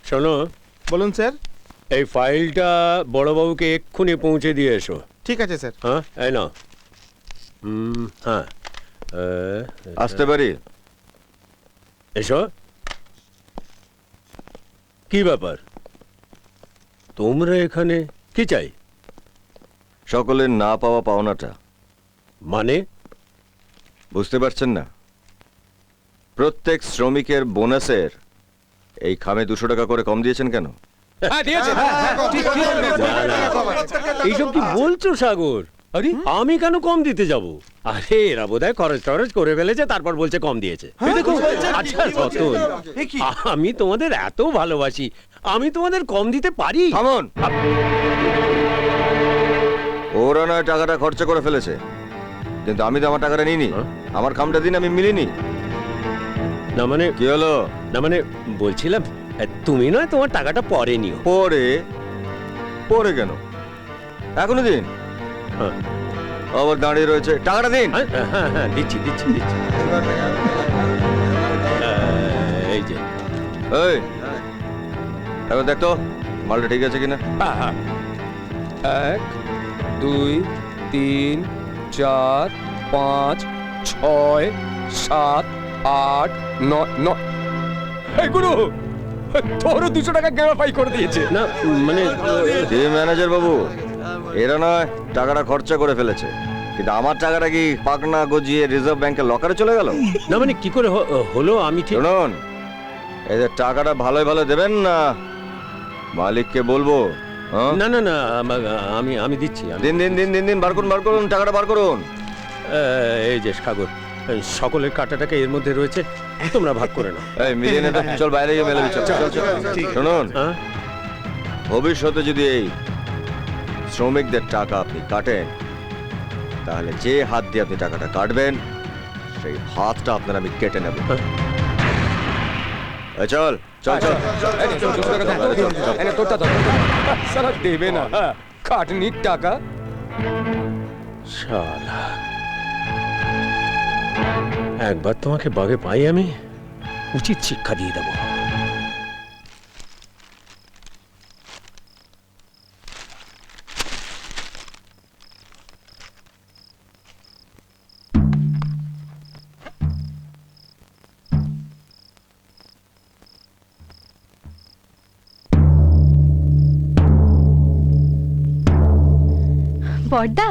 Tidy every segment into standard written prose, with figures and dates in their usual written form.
শোনো, বলুন স্যার। এই ফাইলটা বড়বাবুকে এক্ষুনি পৌঁছে দিয়ে এসো। ঠিক আছে স্যার। হ্যাঁ, এই নাও। হ্যাঁ, আসতে পারি? এসো। কি ব্যাপার, তোমরা এখানে কি চাই? সকলের না পাওয়া পাওনাটা মানে? বুঝতে পারছেন না? প্রত্যেক শ্রমিকের বোনাসের এই খামে 200 টাকা করে কম দিয়েছেন কেন? এইসব কি বলছো সাগর? আরে আমি কেন কম দিতে যাব? আরে এরা বোধহয় খরচ টরচ করে ফেলেছে, তারপর বলছে কম দিয়েছে। আচ্ছা রতন, আমি তোমাদের এত ভালোবাসি, আমি তোমাদের কম দিতে পারি? থামুন। ওরা নয় টাকাটা খরচা করে ফেলেছে, কিন্তু আমি তো আমার টাকাটা নিইনি। আমার খামটা দিন, আমি মিলিনি। না মানে কি হলো? না মানে বলছিলাম, তুমি নয় তোমার টাকাটা পরে নিও। পরে? পরে কেন? এখনো দিন। হ্যাঁ আবার দাঁড়িয়ে রয়েছে, টাকাটা দিন। হ্যাঁ, দিচ্ছি দিচ্ছি দিচ্ছি। এই যে, এই এবার দেখ তো মালটা ঠিক আছে কিনা। 1 2 3 4 5 6 7 8 9 এই গুরু, তোরও 200 টাকা গ্যারাফাই করে দিয়েছে। না মানে যে ম্যানেজার বাবু, এরা নয় টাকাটা খরচা করে ফেলেছে, কিন্তু আমার টাকাটা কি পাকনা গজিয়ে রিজার্ভ ব্যাংকের লকারে চলে গেল? না মানে কি করে হলো আমি ঠিক। শুনুন, এদের টাকাটা ভালোই ভালো দেবেন না মালিককে বলবো। হ্যাঁ? না না না, আমি আমি দিচ্ছি। দিন দিন দিন দিন দিন, বার করুন টাকাটা বার করুন। এই যে সাগর, সকলের কাটাটাকে এর মধ্যে রয়েছে, তোমরা ভাগ করে নাও। এই মিলিয়ে নে তো, চল বাইরে গিয়ে মেলে চল। শুনুন, হ্যাঁ? ভবিষ্যতে যদি এই শ্রমিকদের টাকা আপনি কাটেন, তাহলে যে হাত দিয়ে আপনি টাকাটা কাটবেন সেই হাতটা আপনার আমি কেটে নেব। এই চল চল চল। তোরটা ধর, সারা দেবে না খাটনির টাকা। শালা, একবার তোমাকে বাগে পাই আমি, উচিত শিক্ষা দিয়ে দেবো। বড়দা,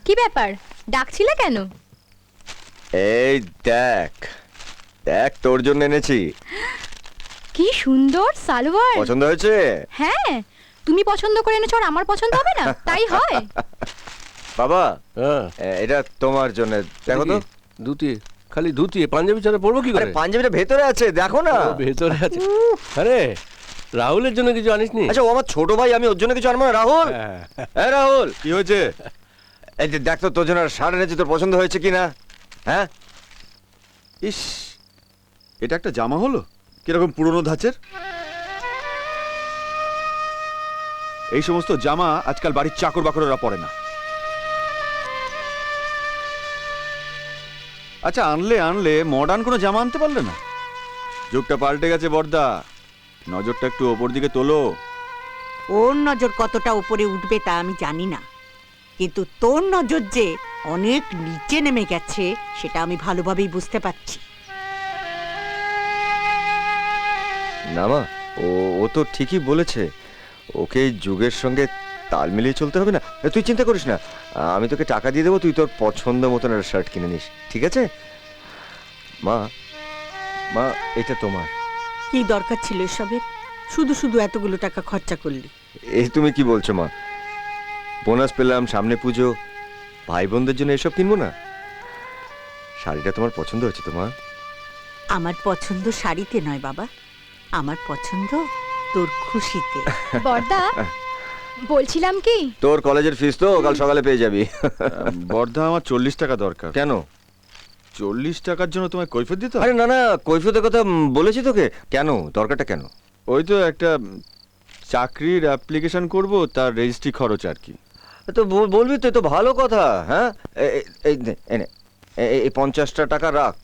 কি ব্যাপার, ডাকছিলে কেন? এই দেখ দেখ, তোর জন্য এনেছি। কি সুন্দর সালোয়ার। পছন্দ হয়েছে? হ্যাঁ, তুমি পছন্দ করে এনেছো আর আমার পছন্দ হবে না? তাই হয়? বাবা, হ্যাঁ, এটা তোমার জন্য, দেখো তো। ধুতি, খালি ধুতি, পাঞ্জাবি ছাড়া পরবো কি আরে করে? পাঞ্জাবিটা ভেতরে আছে, দেখো না। ও, ভেতরে আছে। আরে রাহুলের জন্য কিছু আনিসনি? আচ্ছা, ও আমার ছোট ভাই, আমি ওর জন্য কিছু আনবো না? রাহুল, হ্যাঁ রাহুল, কি হয়েছে? এই যে দেখ তো, তোর জন্য শার্ট এনেছি, তোর পছন্দ হয়েছে কিনা? হ্যাঁ? ইস, এটা একটা জামা হলো, কিরকম পুরনো ধাঁচের। এই সমস্ত জামা আজকাল বাড়ির চাকর বাকররা পরে না। আচ্ছা, আনলে মডার্ন কোনো জামা আনতে পারলে না? যুগটা পাল্টে গেছে বড়দা, নজরটা একটু ওপর দিকে তোলো। ওর নজর কতটা উপরে উঠবে তা আমি জানি না, কিন্তু তোর নজর যে অনেক নিচে নেমে গেছে সেটা আমি ভালোভাবেই বুঝতে পারছি। না মা, ও তো ঠিকই বলেছে, ওকে যুগের সঙ্গে তাল মিলিয়ে চলতে হবে না। তুই চিন্তা করিস না, আমি তোকে টাকা দিয়ে দেবো, তুই তোর পছন্দ মতন একটা শার্ট কিনে নিস, ঠিক আছে? মা, মা এটা তোমার। কি দরকার ছিল এসবের? শুধু শুধু এতগুলো টাকা খরচা করলি। এই তুমি কি বলছো মা? বোনাস পেলাম, সামনে পুজো, ভাই বোনদের জন্য এসব কিনবো না? শাড়িটা তোমার পছন্দ হয়েছে তো মা? আমার পছন্দ শাড়িতে নয় বাবা, আমার পছন্দ তোর খুশিতে। বর্দা বলছিলাম কি, তোর কলেজের ফিস তো কাল সকালে পেয়ে যাবি। বর্দা, আমার 40 টাকা দরকার। কেন? 40 টাকার জন্য তোমায় কৈফিয়ত দিতে হবে? আরে না না, কৈফিয়তের কথা বলেছি তোকে। কেন, দরকারটা কেন? ওই তো একটা চাকরির অ্যাপ্লিকেশন করব, তার রেজিস্ট্রি খরচ আর কি। তো বলবি তো, এ তো ভালো কথা। হ্যাঁ, এই নে, এই নে, এই 50টা টাকা রাখ।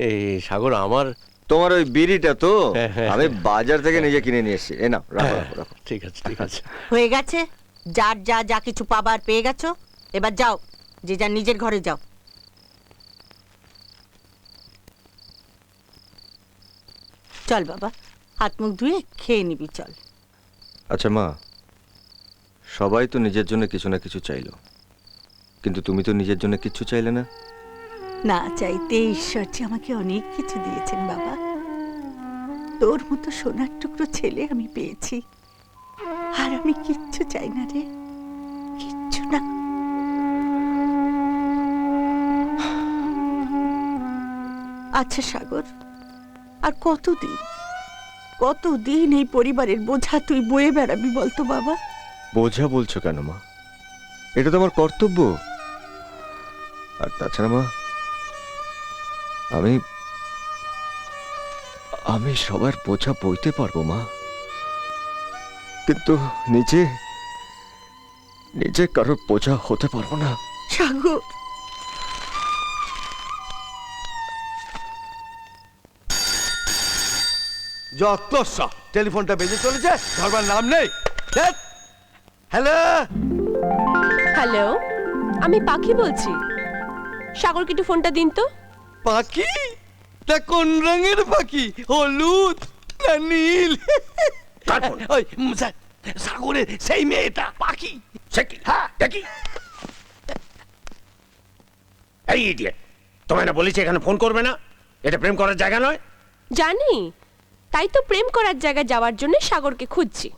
এই সাগর, আমার তোমার ওই বিড়িটা তো হ্যাঁ, হ্যাঁ, আমি বাজার থেকে নিজে কিনে নিয়ে এসেছি। এ নাও, রাখো রাখো রাখো। ঠিক আছে, ঠিক আছে। হয়ে গেছে, যার যা যা কিছু পাবার পেয়ে গেছো, এবার যাও, যে যার নিজের ঘরে যাও। চল বাবা, হাত মুখ ধুয়ে খেয়ে নিবি, চল। আচ্ছা মা, সবাই তো নিজের জন্য কিছু না কিছু চাইলো, কিন্তু তুমি তো নিজের জন্য কিছু চাইলে না। না চাইতে ঈশ্বর যে আমাকে অনেক কিছু দিয়েছেন বাবা। তোর মতো সোনার টুকরো ছেলে আমি পেয়েছি, আর আমি কিচ্ছু চাই না রে, কিচ্ছু না। আচ্ছা সাগর, আর কতদিন এই পরিবারের বোঝা তুই বয়ে বেড়াবি বলতো বাবা? বোঝা বলছো কেন মা? এটা তো আমার কর্তব্য। আর তাছাড়া মা, আমি সবার বোঝা বইতে পারবো মা, কিন্তু নিজে কারোর বোঝা হতে পারবো না। সাগর, যত সব টেলিফোনটা বেজে চলেছে, ধরবার নাম নেই। হ্যালো, হ্যালো, আমি পাখি বলছি। সাগরকে একটু ফোনটা দিন তো। পাখি? তা কোন রঙের পাখি? হলুদ না নীল? ওই সাগরের সেই মেয়েটা পাখি। হ্যাঁ দেখি। এই ইডিয়েট, তোমায় না বলেছি এখানে ফোন করবে না, এটা প্রেম করার জায়গা নয়। জানি, তাই তো প্রেম করার জায়গায় যাওয়ার জন্য সাগরকে খুঁজছি।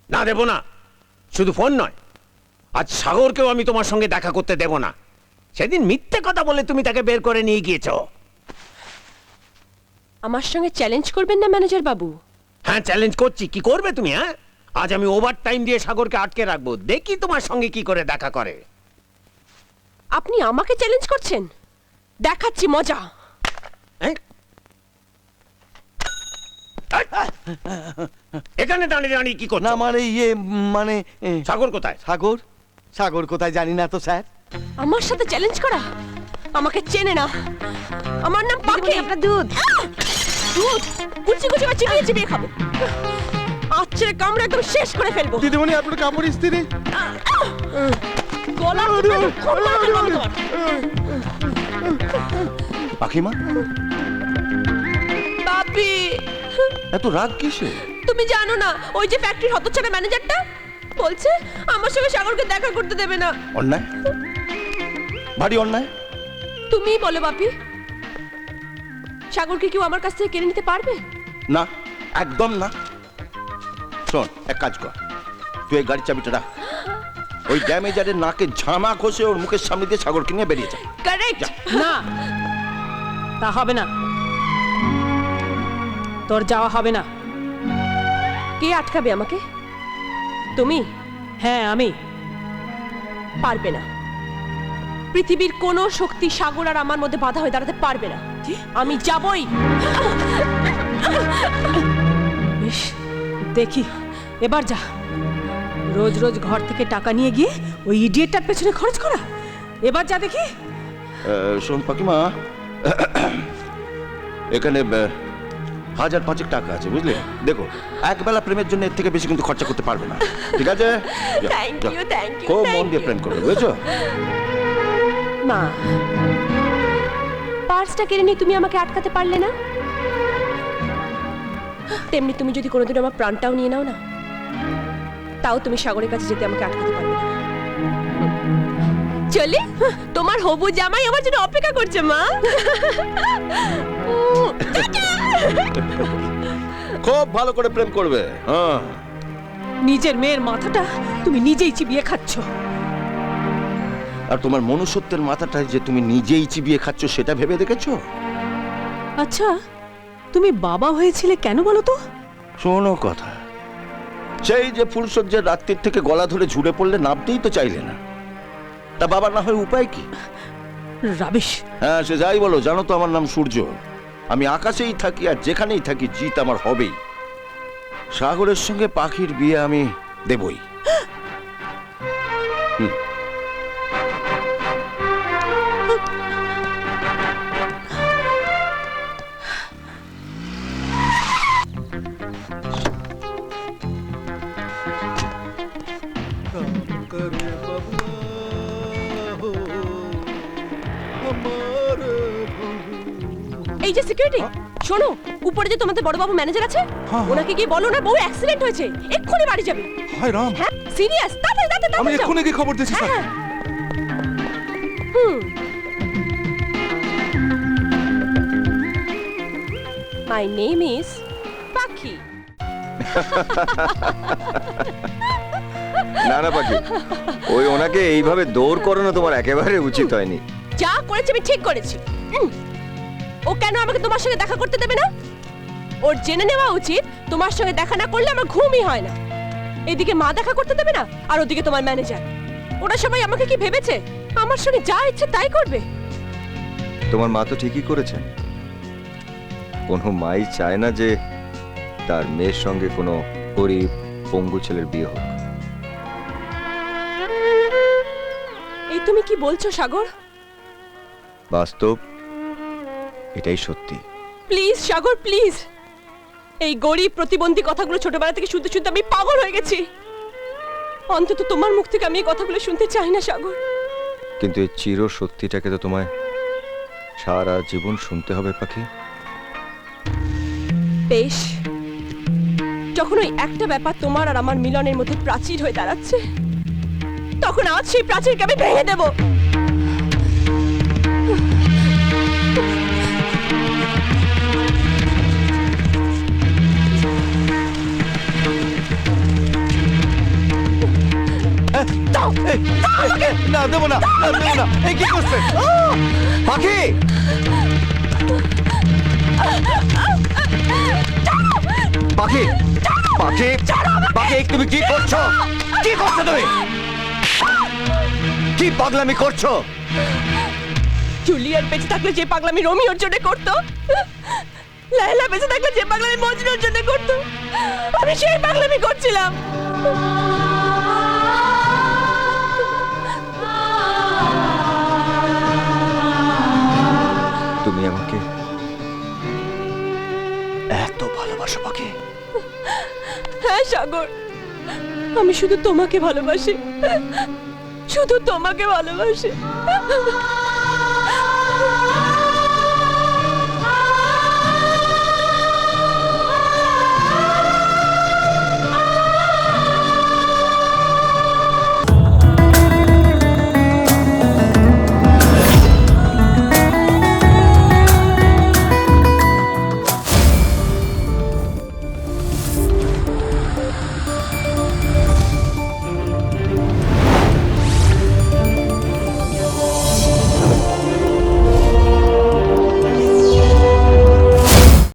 না, দেব না। শুধু ফোন নয়, আজ সাগরকেও আমি তোমার সঙ্গে দেখা করতে দেব না। সেদিন মিথ্যে কথা বলে তুমি তাকে বের করে নিয়ে গিয়েছো। আমার সঙ্গে চ্যালেঞ্জ করবেন না ম্যানেজার বাবু? হ্যাঁ, চ্যালেঞ্জ করছি। কি করবে তুমি? হ্যাঁ, আজ আমি ওভার টাইম দিয়ে সাগরকে আটকে রাখবো, দেখি তোমার সঙ্গে কি করে দেখা করে। আপনি আমাকে চ্যালেঞ্জ করছেন? দেখাচ্ছি মজা। হ্যাঁ? এখানে দাঁড়িয়ে দাঁড়িয়ে কি করছো? না মানে মানে সাগর কোথায়? সাগর কোথায় জানি না তো স্যার। আমার সাথে চ্যালেঞ্জ করা? আমাকে চেনে না। আমার নাম পাখি। আপনার দুধ। দুধ কুচি কুচি বা চিবিয়ে চিবিয়ে খাবো। আচ্ছা, কামড়ে একদম শেষ করে ফেলবো। দিদিমণি, আপনার কাপড় ইস্ত্রি। গলা পাখিমা, বাপি, এত রাগ কিসে? তুমি জানো না ওই যে ফ্যাক্টরির হতচ্ছাড়া ম্যানেজারটা বলছে আমার সঙ্গে সাগরকে দেখা করতে দেবে না। অন্যায়, ভারী অন্যায়। তুমিই বলো বাপি, সাগরকে কেউ আমার কাছ থেকে কেড়ে নিতে পারবে? না, একদম না। শোন, এক কাজ কর, তুই এই গাড়ির চাবিটা রাখ, ওই ড্যামেজারের নাকে ঝামা ঘষে ওর মুখের সামনে দিয়ে সাগরকে নিয়ে বেরিয়ে যায়। কারেক্ট। না, তা হবে না, তোর যাওয়া হবে না। কে আটকাবে আমাকে? তুমি? হ্যাঁ, আমি। পারবে না। পৃথিবীর কোনো শক্তি সাগর আর আমার মধ্যে বাধা হয়ে দাঁড়াতে পারবে না। আমি যাবই। বেশ, দেখি এবার যা। রোজ রোজ ঘর থেকে টাকা নিয়ে গিয়ে ওই ইডিয়েটটার পেছনে খরচ করা। এবার যা দেখি। শোন পাখিমা, এখানে 1000-5 টাকা আছে, বুঝলে? দেখো, একবেলা প্রেমের জন্য এর থেকে বেশি কিন্তু খরচা করতে পারবে না, ঠিক আছে? Thank you, thank you. খুব মন দিয়ে প্রেম করবে, বুঝেছো? মা, পার্সটা কেড়ে নিয়ে তুমি আমাকে আটকাতে পারলে না, তেমনি তুমি যদি কোনোদিন আমার প্রাণটাও নিয়ে নাও না, তাও তুমি সাগরের কাছে যেতে আমাকে আটকাতে পারবে না। চলি, তোমার হবু জামাই আমার জন্য অপেক্ষা করছে মা। খুব ভালো করে প্রেম করবে। হ্যাঁ, নিজের মেয়ের মাথাটা তুমি নিজেই চিবিয়ে খাচ্ছ। আর তোমার মনুষ্যত্বের মাথাটায় যে তুমি নিজেই চিবিয়ে খাচ্ছ সেটা ভেবে দেখেছো? আচ্ছা তুমি বাবা হয়েছিলে কেন বলো তো? শোনো কথা, সেই যে ফুলসজ্জার রাত্রির থেকে গলা ধরে ঝুড়ে পড়লে নামতেই তো চাইলে না, তা বাবা না হয় উপায় কি? রাবিশ। হ্যাঁ সে যাই বলো, জানো তো আমার নাম সূর্য। আমি আকাশেই থাকি আর যেখানেই থাকি জিত আমার হবেই। সাগরের সঙ্গে পাখির বিয়ে আমি দেবই। এই যে সিকিউরিটি, শোনো, উপরে যে তোমাদের বড় বাবু ম্যানেজার আছে, ওনাকে গিয়ে বলো না বউ অ্যাক্সিডেন্ট হয়েছে, এক্ষুনি বাড়ি যাবে। হায় রাম, হ্যাঁ সিরিয়াস, তাড়াতাড়ি তাড়াতাড়ি আমি যাও। এক্ষুনি গিয়ে খবর দিচ্ছি স্যার। হ্যাঁ। হুম। মাই নেম ইজ পাখি। না না পাখি, ওই ওনাকে এইভাবে দৌড় করানো তোমার একেবারে উচিত হয়নি। যা করেছে আমি ঠিক করেছি। ও কেন আমাকে তোমার সঙ্গে দেখা করতে দেবে না? ওর জেনে নেওয়া উচিত তোমার সঙ্গে দেখা না করলে আমার ঘুমই হয় না। এদিকে মা দেখা করতে দেবে না, আর ওদিকে তোমার ম্যানেজার। ওরা সবাই আমাকে কি ভেবেছে আমার সঙ্গে যা ইচ্ছে তাই করবে? তোমার মা তো ঠিকই করেছেন। কোনো মাই চায় না যে তার মেয়ের সঙ্গে কোনো গরিব পঙ্গু ছেলের বিয়ে হোক। এই তুমি কি বলছো সাগর? বাস্তব, এটাই সত্যি। Please Sagar, please. এই গরিব প্রতিবন্ধী কথাগুলো ছোটবেলা থেকে শুনতে শুনতে আমি পাগল হয়ে গেছি। অন্তত তোমার মুখ থেকে আমি এই কথাগুলো শুনতে চাই না সাগর। কিন্তু এই চির সত্যিটাকে তো তোমায় সারা জীবন শুনতে হবে পাখি। বেশ, যখন ওই একটা ব্যাপার তোমার আর আমার মিলনের মধ্যে প্রাচীর হয়ে দাঁড়াচ্ছে, তখন আজ সেই প্রাচীরকে আমি ভেঙে দেব। না দেবো না, দেবো না। এই কি করছে পাখি? পাখি, পাখি, পাখি, তুমি কি করছো? কি করছো তুমি? কি পাগলামি করছো? জুলিয়ার বেঁচে থাকলে যে পাগলামি রোমিওর জন্য করতো, লায়লা বেঁচে থাকলে যে পাগলামি মজনুর জন্য করতো, আমি সেই পাগলামি করছিলাম। তুমি আমাকে এত ভালোবাসো পাখি? হ্যাঁ সাগর, আমি শুধু তোমাকে ভালোবাসি, শুধু তোমাকে ভালোবাসি।